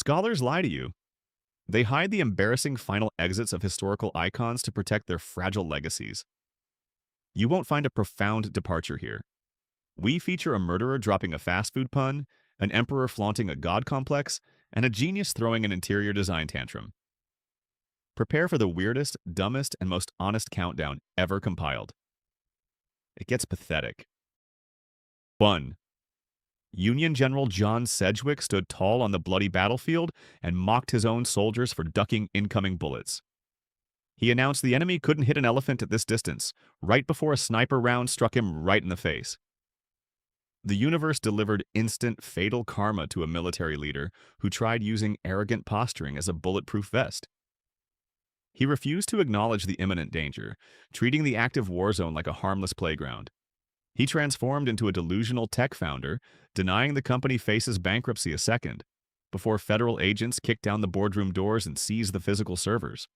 Scholars lie to you. They hide the embarrassing final exits of historical icons to protect their fragile legacies. You won't find a profound departure here. We feature a murderer dropping a fast food pun, an emperor flaunting a god complex, and a genius throwing an interior design tantrum. Prepare for the weirdest, dumbest, and most honest countdown ever compiled. It gets pathetic. 1. Union General John Sedgwick stood tall on the bloody battlefield and mocked his own soldiers for ducking incoming bullets. He announced the enemy couldn't hit an elephant at this distance, right before a sniper round struck him right in the face. The universe delivered instant, fatal karma to a military leader who tried using arrogant posturing as a bulletproof vest. He refused to acknowledge the imminent danger, treating the active war zone like a harmless playground. He transformed into a delusional tech founder, denying the company faces bankruptcy a second, before federal agents kicked down the boardroom doors and seized the physical servers.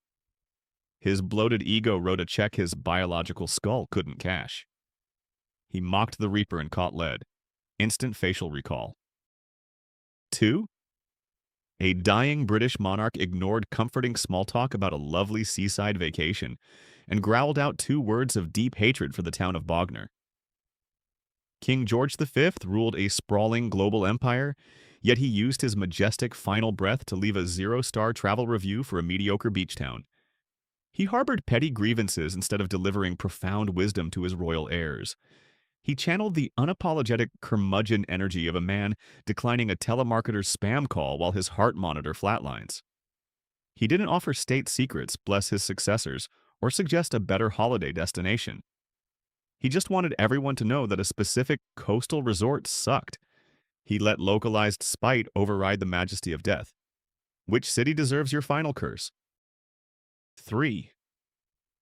His bloated ego wrote a check his biological skull couldn't cash. He mocked the Reaper and caught lead. Instant facial recall. 2. A dying British monarch ignored comforting small talk about a lovely seaside vacation and growled out 2 words of deep hatred for the town of Bognor. King George V ruled a sprawling global empire, yet he used his majestic final breath to leave a 0-star travel review for a mediocre beach town. He harbored petty grievances instead of delivering profound wisdom to his royal heirs. He channeled the unapologetic curmudgeon energy of a man declining a telemarketer's spam call while his heart monitor flatlines. He didn't offer state secrets, bless his successors, or suggest a better holiday destination. He just wanted everyone to know that a specific coastal resort sucked. He let localized spite override the majesty of death. Which city deserves your final curse? 3.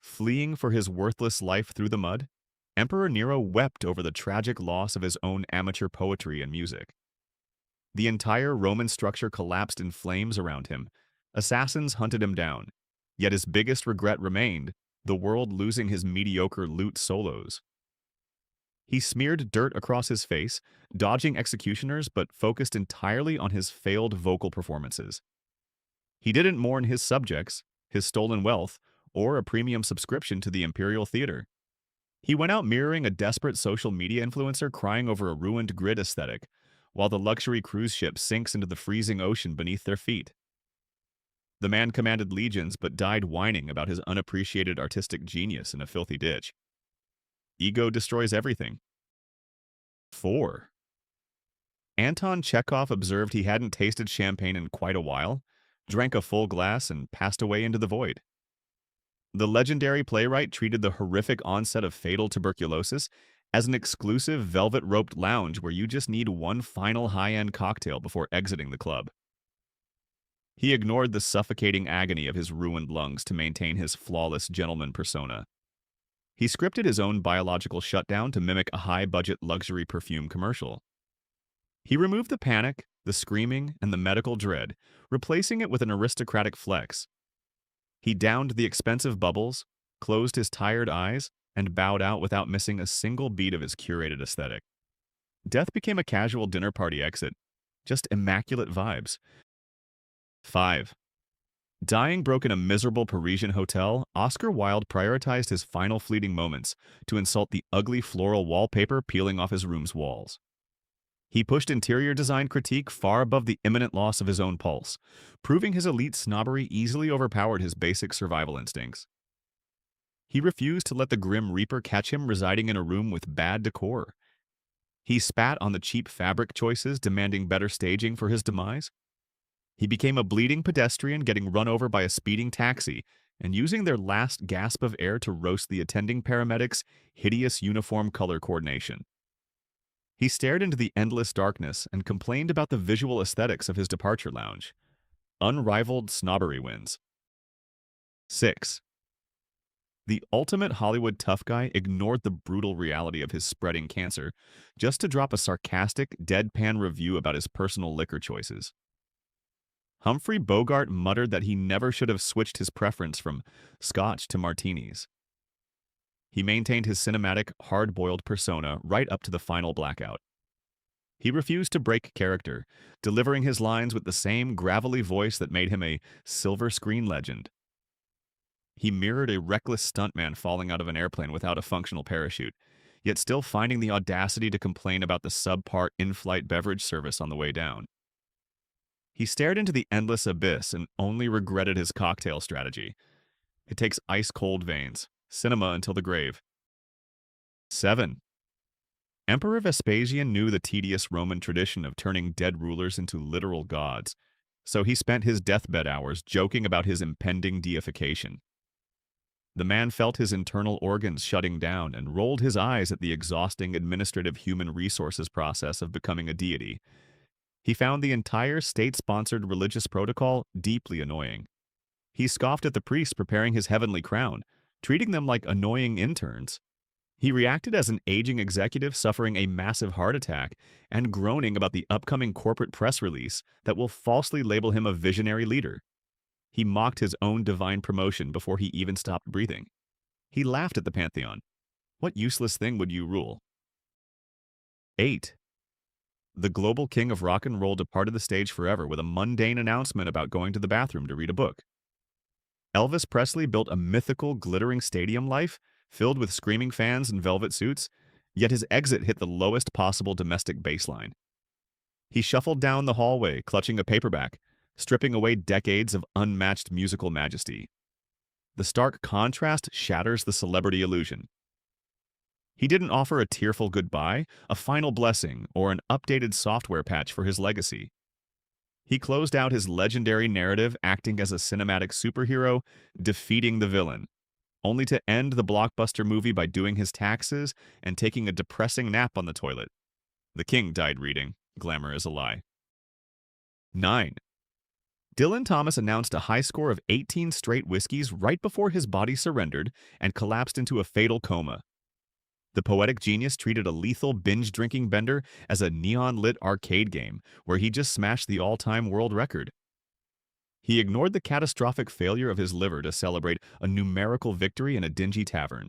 Fleeing for his worthless life through the mud, Emperor Nero wept over the tragic loss of his own amateur poetry and music. The entire Roman structure collapsed in flames around him. Assassins hunted him down. Yet his biggest regret remained, the world losing his mediocre lute solos. He smeared dirt across his face, dodging executioners but focused entirely on his failed vocal performances. He didn't mourn his subjects, his stolen wealth, or a premium subscription to the Imperial Theater. He went out mirroring a desperate social media influencer crying over a ruined grid aesthetic, while the luxury cruise ship sinks into the freezing ocean beneath their feet. The man commanded legions but died whining about his unappreciated artistic genius in a filthy ditch. Ego destroys everything. 4. Anton Chekhov observed he hadn't tasted champagne in quite a while, drank a full glass, and passed away into the void. The legendary playwright treated the horrific onset of fatal tuberculosis as an exclusive velvet-roped lounge where you just need one final high-end cocktail before exiting the club. He ignored the suffocating agony of his ruined lungs to maintain his flawless gentleman persona. He scripted his own biological shutdown to mimic a high-budget luxury perfume commercial. He removed the panic, the screaming, and the medical dread, replacing it with an aristocratic flex. He downed the expensive bubbles, closed his tired eyes, and bowed out without missing a single beat of his curated aesthetic. Death became a casual dinner party exit, just immaculate vibes. 5. Dying broke in a miserable Parisian hotel, Oscar Wilde prioritized his final fleeting moments to insult the ugly floral wallpaper peeling off his room's walls. He pushed interior design critique far above the imminent loss of his own pulse, proving his elite snobbery easily overpowered his basic survival instincts. He refused to let the Grim Reaper catch him residing in a room with bad decor. He spat on the cheap fabric choices, demanding better staging for his demise. He became a bleeding pedestrian getting run over by a speeding taxi and using their last gasp of air to roast the attending paramedics' hideous uniform color coordination. He stared into the endless darkness and complained about the visual aesthetics of his departure lounge. Unrivaled snobbery wins. 6. The ultimate Hollywood tough guy ignored the brutal reality of his spreading cancer just to drop a sarcastic, deadpan review about his personal liquor choices. Humphrey Bogart muttered that he never should have switched his preference from scotch to martinis. He maintained his cinematic, hard-boiled persona right up to the final blackout. He refused to break character, delivering his lines with the same gravelly voice that made him a silver screen legend. He mirrored a reckless stuntman falling out of an airplane without a functional parachute, yet still finding the audacity to complain about the subpar in-flight beverage service on the way down. He stared into the endless abyss and only regretted his cocktail strategy. It takes ice-cold veins. Cinema until the grave. 7. Emperor Vespasian knew the tedious Roman tradition of turning dead rulers into literal gods, so he spent his deathbed hours joking about his impending deification. The man felt his internal organs shutting down and rolled his eyes at the exhausting administrative human resources process of becoming a deity. He found the entire state-sponsored religious protocol deeply annoying. He scoffed at the priests preparing his heavenly crown, treating them like annoying interns. He reacted as an aging executive suffering a massive heart attack and groaning about the upcoming corporate press release that will falsely label him a visionary leader. He mocked his own divine promotion before he even stopped breathing. He laughed at the pantheon. What useless thing would you rule? 8. The global king of rock and roll departed the stage forever with a mundane announcement about going to the bathroom to read a book. Elvis Presley built a mythical, glittering stadium life filled with screaming fans in velvet suits, yet his exit hit the lowest possible domestic baseline. He shuffled down the hallway, clutching a paperback, stripping away decades of unmatched musical majesty. The stark contrast shatters the celebrity illusion. He didn't offer a tearful goodbye, a final blessing, or an updated software patch for his legacy. He closed out his legendary narrative acting as a cinematic superhero, defeating the villain, only to end the blockbuster movie by doing his taxes and taking a depressing nap on the toilet. The king died reading. Glamour is a lie. 9. Dylan Thomas announced a high score of 18 straight whiskeys right before his body surrendered and collapsed into a fatal coma. The poetic genius treated a lethal binge-drinking bender as a neon-lit arcade game where he just smashed the all-time world record. He ignored the catastrophic failure of his liver to celebrate a numerical victory in a dingy tavern.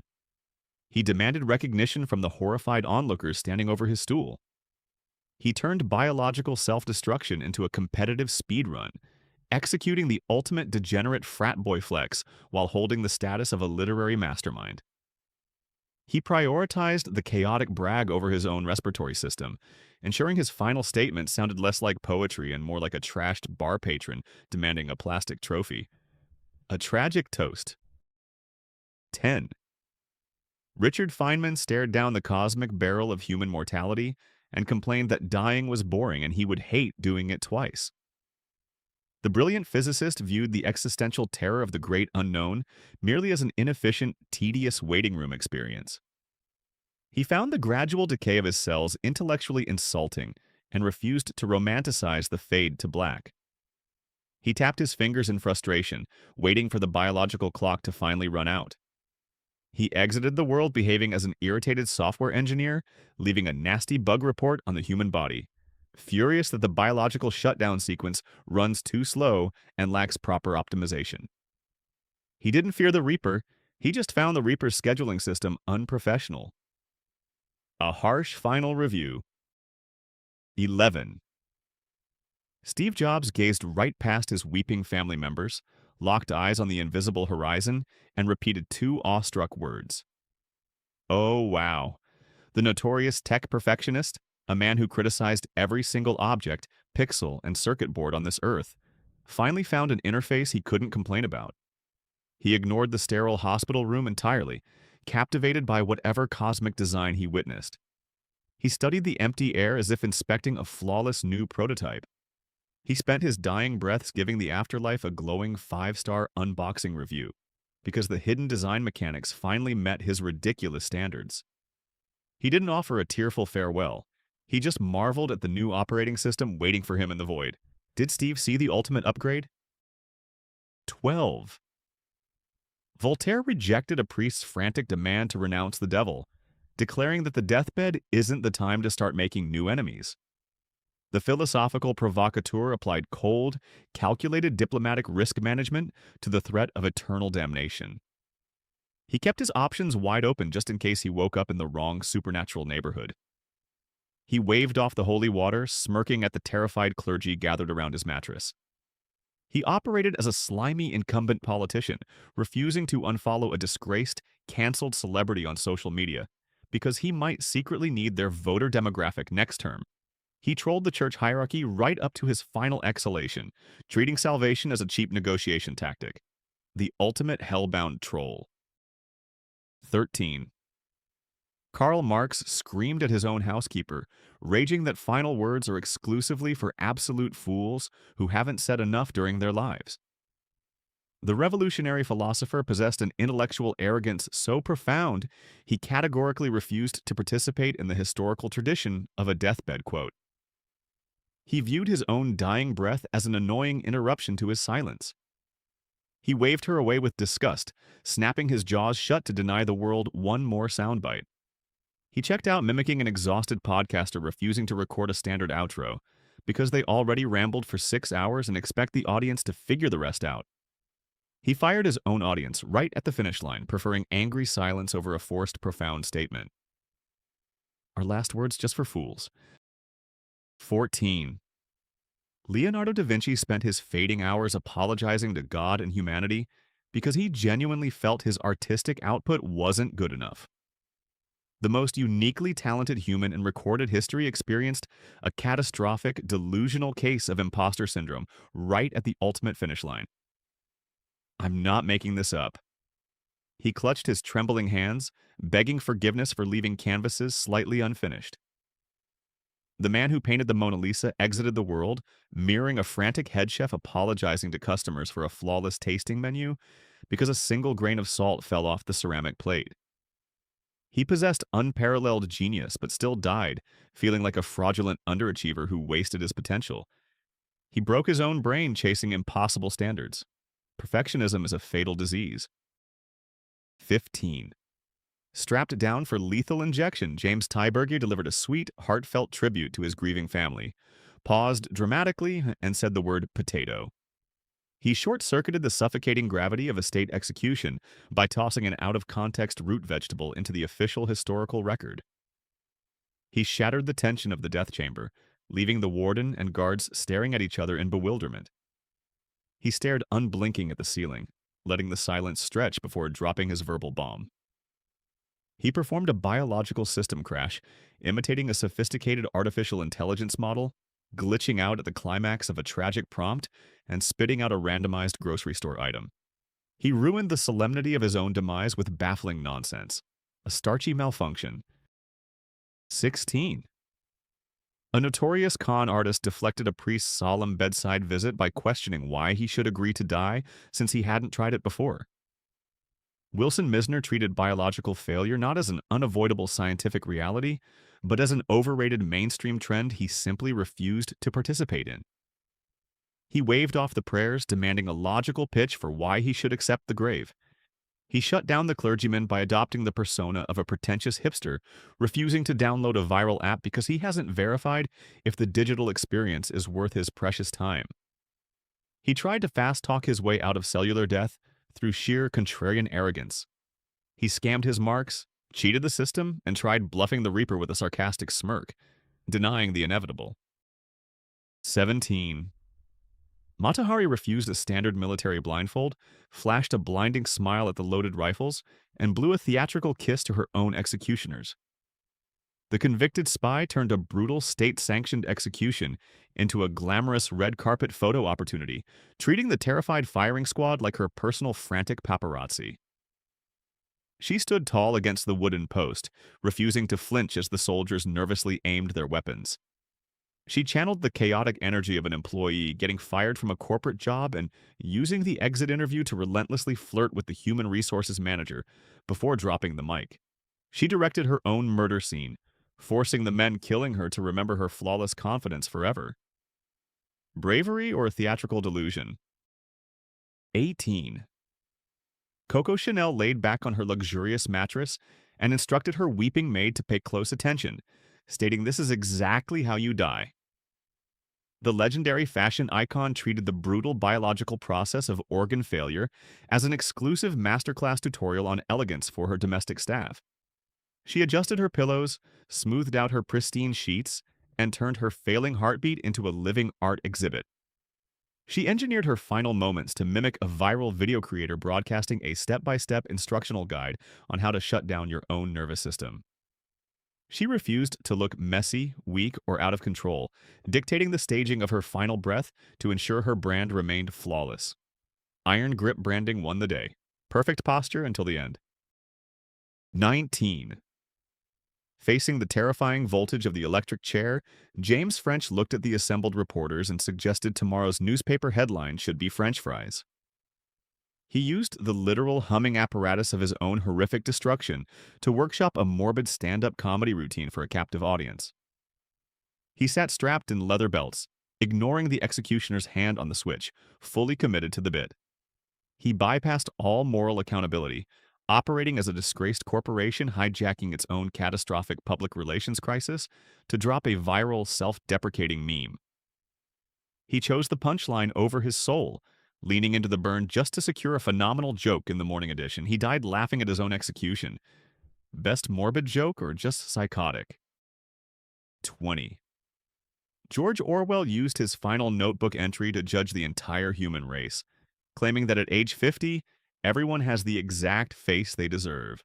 He demanded recognition from the horrified onlookers standing over his stool. He turned biological self-destruction into a competitive speed run, executing the ultimate degenerate frat boy flex while holding the status of a literary mastermind. He prioritized the chaotic brag over his own respiratory system, ensuring his final statement sounded less like poetry and more like a trashed bar patron demanding a plastic trophy. A tragic toast. 10. Richard Feynman stared down the cosmic barrel of human mortality and complained that dying was boring and he would hate doing it twice. The brilliant physicist viewed the existential terror of the great unknown merely as an inefficient, tedious waiting room experience. He found the gradual decay of his cells intellectually insulting and refused to romanticize the fade to black. He tapped his fingers in frustration, waiting for the biological clock to finally run out. He exited the world behaving as an irritated software engineer, leaving a nasty bug report on the human body, furious that the biological shutdown sequence runs too slow and lacks proper optimization. He didn't fear the Reaper, he just found the Reaper's scheduling system unprofessional. A harsh final review. 11. Steve Jobs gazed right past his weeping family members, locked eyes on the invisible horizon, and repeated two awestruck words. Oh, wow. The notorious tech perfectionist, a man who criticized every single object, pixel, and circuit board on this earth, finally found an interface he couldn't complain about. He ignored the sterile hospital room entirely, captivated by whatever cosmic design he witnessed. He studied the empty air as if inspecting a flawless new prototype. He spent his dying breaths giving the afterlife a glowing 5-star unboxing review, because the hidden design mechanics finally met his ridiculous standards. He didn't offer a tearful farewell. He just marveled at the new operating system waiting for him in the void. Did Steve see the ultimate upgrade? 12. Voltaire rejected a priest's frantic demand to renounce the devil, declaring that the deathbed isn't the time to start making new enemies. The philosophical provocateur applied cold, calculated diplomatic risk management to the threat of eternal damnation. He kept his options wide open just in case he woke up in the wrong supernatural neighborhood. He waved off the holy water, smirking at the terrified clergy gathered around his mattress. He operated as a slimy incumbent politician, refusing to unfollow a disgraced, canceled celebrity on social media because he might secretly need their voter demographic next term. He trolled the church hierarchy right up to his final exhalation, treating salvation as a cheap negotiation tactic. The ultimate hellbound troll. 13. Karl Marx screamed at his own housekeeper, raging that final words are exclusively for absolute fools who haven't said enough during their lives. The revolutionary philosopher possessed an intellectual arrogance so profound he categorically refused to participate in the historical tradition of a deathbed quote. He viewed his own dying breath as an annoying interruption to his silence. He waved her away with disgust, snapping his jaws shut to deny the world one more soundbite. He checked out mimicking an exhausted podcaster refusing to record a standard outro because they already rambled for 6 hours and expect the audience to figure the rest out. He fired his own audience right at the finish line, preferring angry silence over a forced, profound statement. Our last words just for fools. 14. Leonardo da Vinci spent his fading hours apologizing to God and humanity because he genuinely felt his artistic output wasn't good enough. The most uniquely talented human in recorded history experienced a catastrophic, delusional case of imposter syndrome right at the ultimate finish line. I'm not making this up. He clutched his trembling hands, begging forgiveness for leaving canvases slightly unfinished. The man who painted the Mona Lisa exited the world, mirroring a frantic head chef apologizing to customers for a flawless tasting menu because a single grain of salt fell off the ceramic plate. He possessed unparalleled genius, but still died, feeling like a fraudulent underachiever who wasted his potential. He broke his own brain chasing impossible standards. Perfectionism is a fatal disease. 15. Strapped down for lethal injection, James Teiberger delivered a sweet, heartfelt tribute to his grieving family, paused dramatically, and said the word potato. He short-circuited the suffocating gravity of a state execution by tossing an out-of-context root vegetable into the official historical record. He shattered the tension of the death chamber, leaving the warden and guards staring at each other in bewilderment. He stared unblinking at the ceiling, letting the silence stretch before dropping his verbal bomb. He performed a biological system crash, imitating a sophisticated artificial intelligence model, glitching out at the climax of a tragic prompt, and spitting out a randomized grocery store item. He ruined the solemnity of his own demise with baffling nonsense. A starchy malfunction. 16. A notorious con artist deflected a priest's solemn bedside visit by questioning why he should agree to die since he hadn't tried it before. Wilson Misner treated biological failure not as an unavoidable scientific reality, but as an overrated mainstream trend he simply refused to participate in. He waved off the prayers, demanding a logical pitch for why he should accept the grave. He shut down the clergyman by adopting the persona of a pretentious hipster, refusing to download a viral app because he hasn't verified if the digital experience is worth his precious time. He tried to fast-talk his way out of cellular death through sheer contrarian arrogance. He scammed his marks, cheated the system, and tried bluffing the Reaper with a sarcastic smirk, denying the inevitable. 17. Mata Hari refused a standard military blindfold, flashed a blinding smile at the loaded rifles, and blew a theatrical kiss to her own executioners. The convicted spy turned a brutal state-sanctioned execution into a glamorous red carpet photo opportunity, treating the terrified firing squad like her personal frantic paparazzi. She stood tall against the wooden post, refusing to flinch as the soldiers nervously aimed their weapons. She channeled the chaotic energy of an employee getting fired from a corporate job and using the exit interview to relentlessly flirt with the human resources manager before dropping the mic. She directed her own murder scene, forcing the men killing her to remember her flawless confidence forever. Bravery or theatrical delusion? 18. Coco Chanel laid back on her luxurious mattress and instructed her weeping maid to pay close attention, stating this is exactly how you die. The legendary fashion icon treated the brutal biological process of organ failure as an exclusive masterclass tutorial on elegance for her domestic staff. She adjusted her pillows, smoothed out her pristine sheets, and turned her failing heartbeat into a living art exhibit. She engineered her final moments to mimic a viral video creator broadcasting a step-by-step instructional guide on how to shut down your own nervous system. She refused to look messy, weak, or out of control, dictating the staging of her final breath to ensure her brand remained flawless. Iron Grip branding won the day. Perfect posture until the end. 19. Facing the terrifying voltage of the electric chair, James French looked at the assembled reporters and suggested tomorrow's newspaper headline should be French fries. He used the literal humming apparatus of his own horrific destruction to workshop a morbid stand-up comedy routine for a captive audience. He sat strapped in leather belts, ignoring the executioner's hand on the switch, fully committed to the bit. He bypassed all moral accountability, operating as a disgraced corporation hijacking its own catastrophic public relations crisis to drop a viral, self-deprecating meme. He chose the punchline over his soul, leaning into the burn just to secure a phenomenal joke in the morning edition. He died laughing at his own execution. Best morbid joke or just psychotic? 20. George Orwell used his final notebook entry to judge the entire human race, claiming that at age 50, everyone has the exact face they deserve.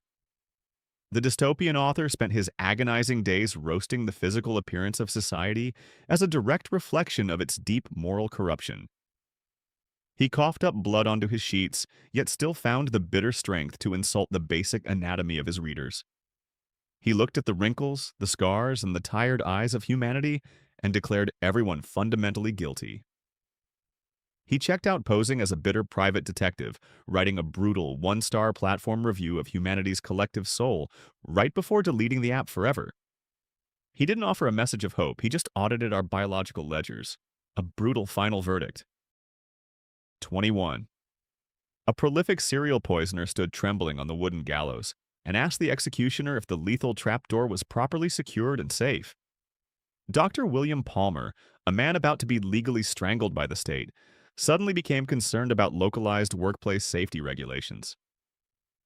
The dystopian author spent his agonizing days roasting the physical appearance of society as a direct reflection of its deep moral corruption. He coughed up blood onto his sheets, yet still found the bitter strength to insult the basic anatomy of his readers. He looked at the wrinkles, the scars, and the tired eyes of humanity and declared everyone fundamentally guilty. He checked out posing as a bitter private detective, writing a brutal one-star platform review of humanity's collective soul right before deleting the app forever. He didn't offer a message of hope, he just audited our biological ledgers. A brutal final verdict. 21. A prolific serial poisoner stood trembling on the wooden gallows and asked the executioner if the lethal trapdoor was properly secured and safe. Dr. William Palmer, a man about to be legally strangled by the state, suddenly became concerned about localized workplace safety regulations.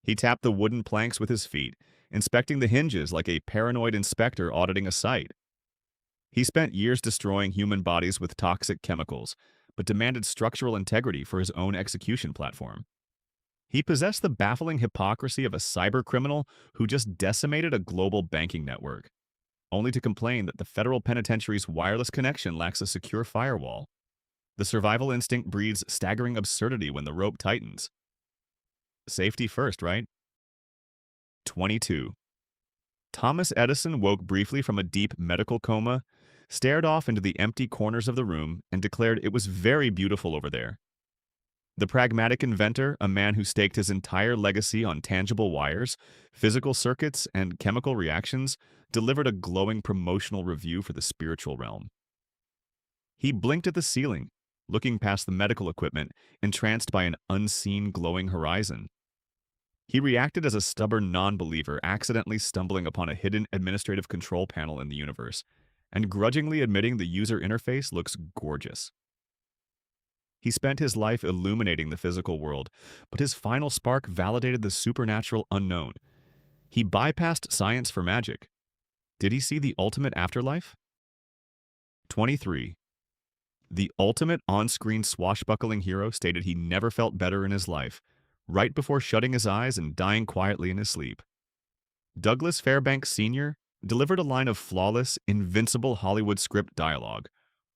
He tapped the wooden planks with his feet, inspecting the hinges like a paranoid inspector auditing a site. He spent years destroying human bodies with toxic chemicals, but demanded structural integrity for his own execution platform. He possessed the baffling hypocrisy of a cybercriminal who just decimated a global banking network, only to complain that the federal penitentiary's wireless connection lacks a secure firewall. The survival instinct breeds staggering absurdity when the rope tightens. Safety first, right? 22. Thomas Edison woke briefly from a deep medical coma, stared off into the empty corners of the room, and declared it was very beautiful over there. The pragmatic inventor, a man who staked his entire legacy on tangible wires, physical circuits, and chemical reactions, delivered a glowing promotional review for the spiritual realm. He blinked at the ceiling, looking past the medical equipment, entranced by an unseen glowing horizon. He reacted as a stubborn non-believer accidentally stumbling upon a hidden administrative control panel in the universe, and grudgingly admitting the user interface looks gorgeous. He spent his life illuminating the physical world, but his final spark validated the supernatural unknown. He bypassed science for magic. Did he see the ultimate afterlife? 23. The ultimate on-screen swashbuckling hero stated he never felt better in his life, right before shutting his eyes and dying quietly in his sleep. Douglas Fairbanks Sr. delivered a line of flawless, invincible Hollywood script dialogue,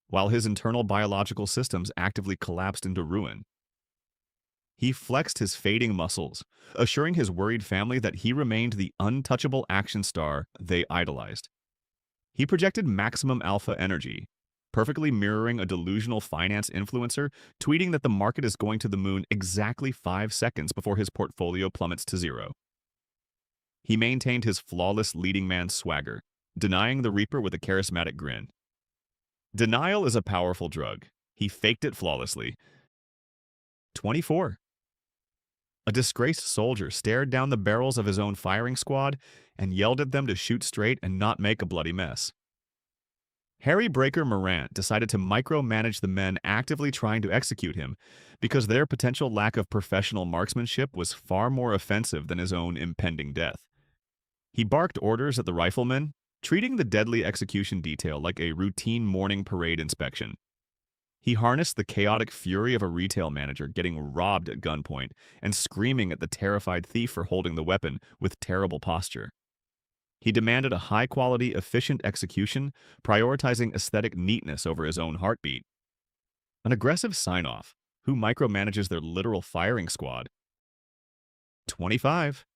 while his internal biological systems actively collapsed into ruin. He flexed his fading muscles, assuring his worried family that he remained the untouchable action star they idolized. He projected maximum alpha energy, perfectly mirroring a delusional finance influencer tweeting that the market is going to the moon exactly 5 seconds before his portfolio plummets to zero. He maintained his flawless leading man swagger, denying the Reaper with a charismatic grin. Denial is a powerful drug. He faked it flawlessly. 24. A disgraced soldier stared down the barrels of his own firing squad and yelled at them to shoot straight and not make a bloody mess. Harry Breaker Morant decided to micromanage the men actively trying to execute him because their potential lack of professional marksmanship was far more offensive than his own impending death. He barked orders at the riflemen, treating the deadly execution detail like a routine morning parade inspection. He harnessed the chaotic fury of a retail manager getting robbed at gunpoint and screaming at the terrified thief for holding the weapon with terrible posture. He demanded a high-quality, efficient execution, prioritizing aesthetic neatness over his own heartbeat. An aggressive sign-off, who micromanages their literal firing squad. 25.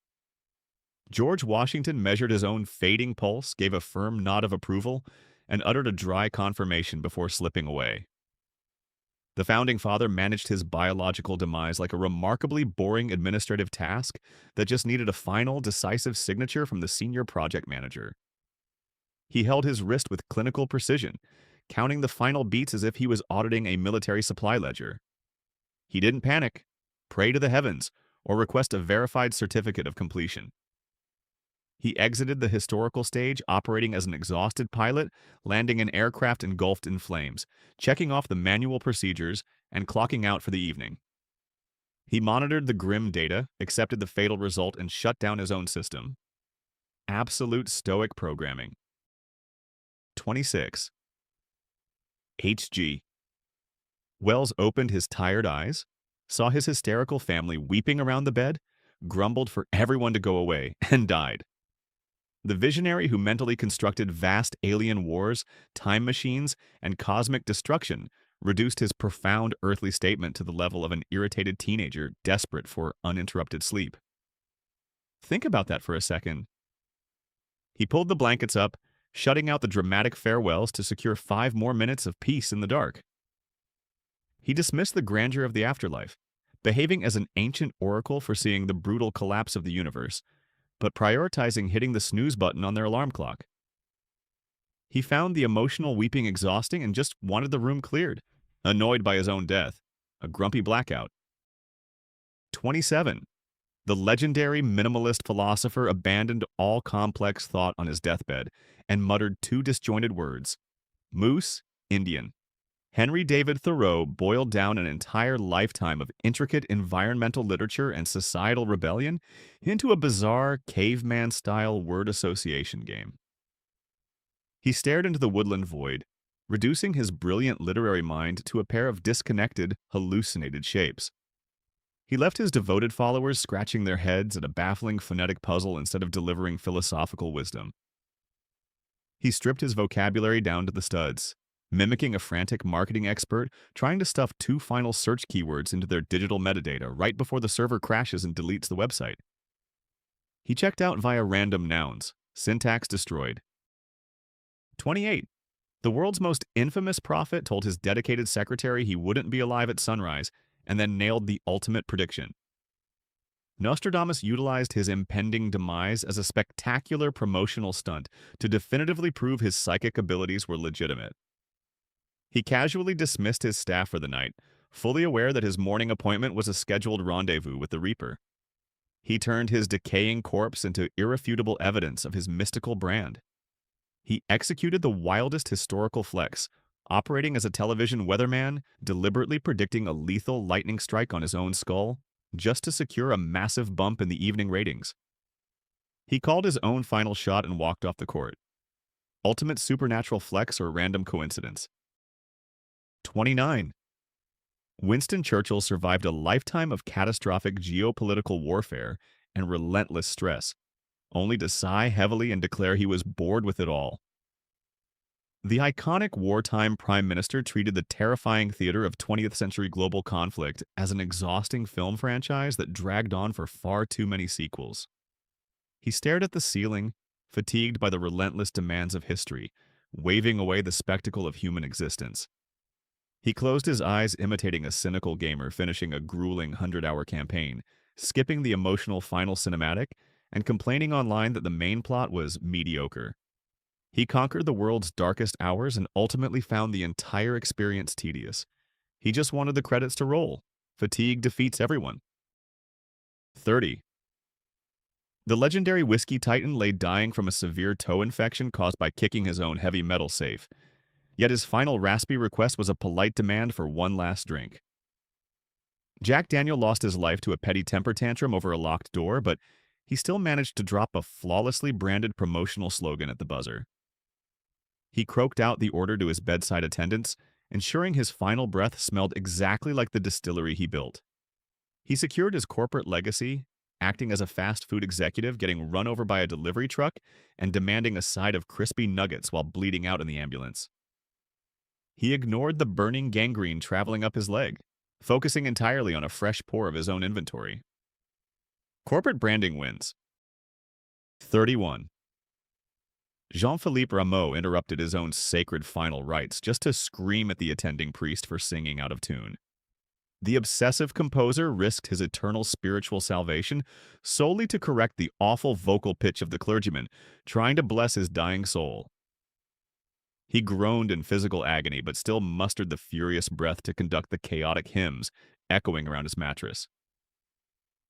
George Washington measured his own fading pulse, gave a firm nod of approval, and uttered a dry confirmation before slipping away. The founding father managed his biological demise like a remarkably boring administrative task that just needed a final, decisive signature from the senior project manager. He held his wrist with clinical precision, counting the final beats as if he was auditing a military supply ledger. He didn't panic, pray to the heavens, or request a verified certificate of completion. He exited the historical stage operating as an exhausted pilot, landing an aircraft engulfed in flames, checking off the manual procedures, and clocking out for the evening. He monitored the grim data, accepted the fatal result, and shut down his own system. Absolute stoic programming. 26. H.G. Wells opened his tired eyes, saw his hysterical family weeping around the bed, grumbled for everyone to go away, and died. The visionary who mentally constructed vast alien wars, time machines, and cosmic destruction reduced his profound earthly statement to the level of an irritated teenager desperate for uninterrupted sleep. Think about that for a second. He pulled the blankets up, shutting out the dramatic farewells to secure 5 more minutes of peace in the dark. He dismissed the grandeur of the afterlife, behaving as an ancient oracle foreseeing the brutal collapse of the universe, but prioritizing hitting the snooze button on their alarm clock. He found the emotional weeping exhausting and just wanted the room cleared, annoyed by his own death, a grumpy blackout. 27. The legendary minimalist philosopher abandoned all complex thought on his deathbed and muttered 2 disjointed words: Moose, Indian. Henry David Thoreau boiled down an entire lifetime of intricate environmental literature and societal rebellion into a bizarre caveman-style word association game. He stared into the woodland void, reducing his brilliant literary mind to a pair of disconnected, hallucinated shapes. He left his devoted followers scratching their heads at a baffling phonetic puzzle instead of delivering philosophical wisdom. He stripped his vocabulary down to the studs, mimicking a frantic marketing expert trying to stuff 2 final search keywords into their digital metadata right before the server crashes and deletes the website. He checked out via random nouns, syntax destroyed. 28. The world's most infamous prophet told his dedicated secretary he wouldn't be alive at sunrise, and then nailed the ultimate prediction. Nostradamus utilized his impending demise as a spectacular promotional stunt to definitively prove his psychic abilities were legitimate. He casually dismissed his staff for the night, fully aware that his morning appointment was a scheduled rendezvous with the Reaper. He turned his decaying corpse into irrefutable evidence of his mystical brand. He executed the wildest historical flex, operating as a television weatherman, deliberately predicting a lethal lightning strike on his own skull, just to secure a massive bump in the evening ratings. He called his own final shot and walked off the court. Ultimate supernatural flex or random coincidence? 29. Winston Churchill survived a lifetime of catastrophic geopolitical warfare and relentless stress, only to sigh heavily and declare he was bored with it all. The iconic wartime prime minister treated the terrifying theater of 20th century global conflict as an exhausting film franchise that dragged on for far too many sequels. He stared at the ceiling, fatigued by the relentless demands of history, waving away the spectacle of human existence. He closed his eyes, imitating a cynical gamer finishing a grueling 100-hour campaign, skipping the emotional final cinematic, and complaining online that the main plot was mediocre. He conquered the world's darkest hours and ultimately found the entire experience tedious. He just wanted the credits to roll. Fatigue defeats everyone. 30. The legendary whiskey titan lay dying from a severe toe infection caused by kicking his own heavy metal safe. Yet his final raspy request was a polite demand for one last drink. Jack Daniel lost his life to a petty temper tantrum over a locked door, but he still managed to drop a flawlessly branded promotional slogan at the buzzer. He croaked out the order to his bedside attendants, ensuring his final breath smelled exactly like the distillery he built. He secured his corporate legacy, acting as a fast food executive, getting run over by a delivery truck, and demanding a side of crispy nuggets while bleeding out in the ambulance. He ignored the burning gangrene traveling up his leg, focusing entirely on a fresh pour of his own inventory. Corporate branding wins. 31. Jean-Philippe Rameau interrupted his own sacred final rites just to scream at the attending priest for singing out of tune. The obsessive composer risked his eternal spiritual salvation solely to correct the awful vocal pitch of the clergyman, trying to bless his dying soul. He groaned in physical agony, but still mustered the furious breath to conduct the chaotic hymns echoing around his mattress.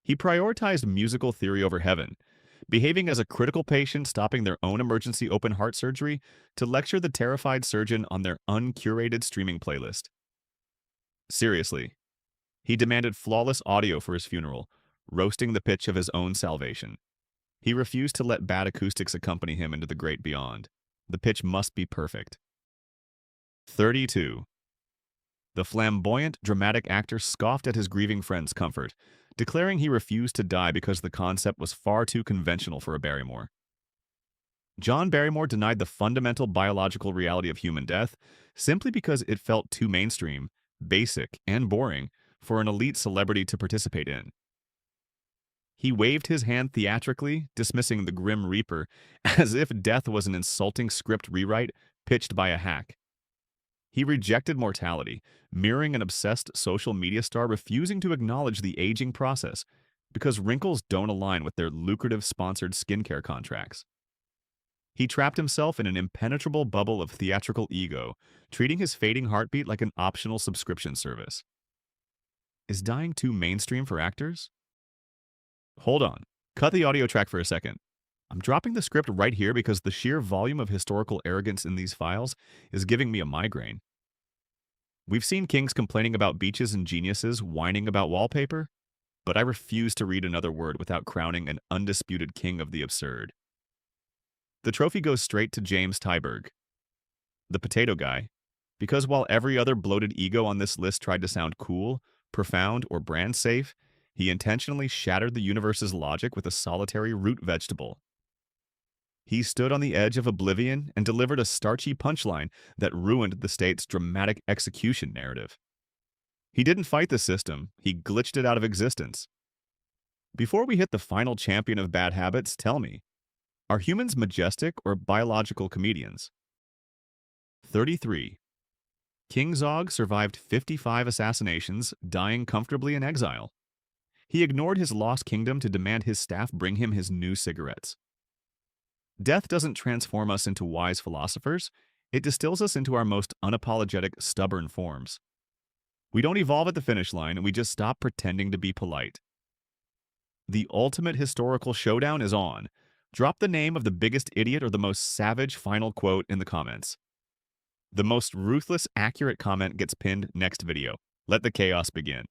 He prioritized musical theory over heaven, behaving as a critical patient stopping their own emergency open heart surgery to lecture the terrified surgeon on their uncurated streaming playlist. Seriously, he demanded flawless audio for his funeral, roasting the pitch of his own salvation. He refused to let bad acoustics accompany him into the great beyond. The pitch must be perfect. 32. The flamboyant, dramatic actor scoffed at his grieving friend's comfort, declaring he refused to die because the concept was far too conventional for a Barrymore. John Barrymore denied the fundamental biological reality of human death simply because it felt too mainstream, basic, and boring for an elite celebrity to participate in. He waved his hand theatrically, dismissing the Grim Reaper as if death was an insulting script rewrite pitched by a hack. He rejected mortality, mirroring an obsessed social media star refusing to acknowledge the aging process because wrinkles don't align with their lucrative sponsored skincare contracts. He trapped himself in an impenetrable bubble of theatrical ego, treating his fading heartbeat like an optional subscription service. Is dying too mainstream for actors? Hold on. Cut the audio track for a second. I'm dropping the script right here because the sheer volume of historical arrogance in these files is giving me a migraine. We've seen kings complaining about beaches and geniuses whining about wallpaper, but I refuse to read another word without crowning an undisputed king of the absurd. The trophy goes straight to James Tyberg, the potato guy, because while every other bloated ego on this list tried to sound cool, profound, or brand safe, he intentionally shattered the universe's logic with a solitary root vegetable. He stood on the edge of oblivion and delivered a starchy punchline that ruined the state's dramatic execution narrative. He didn't fight the system, he glitched it out of existence. Before we hit the final champion of bad habits, tell me, are humans majestic or biological comedians? 33. King Zog survived 55 assassinations, dying comfortably in exile. He ignored his lost kingdom to demand his staff bring him his new cigarettes. Death doesn't transform us into wise philosophers, it distills us into our most unapologetic, stubborn forms. We don't evolve at the finish line, and we just stop pretending to be polite. The ultimate historical showdown is on. Drop the name of the biggest idiot or the most savage final quote in the comments. The most ruthless, accurate comment gets pinned next video. Let the chaos begin.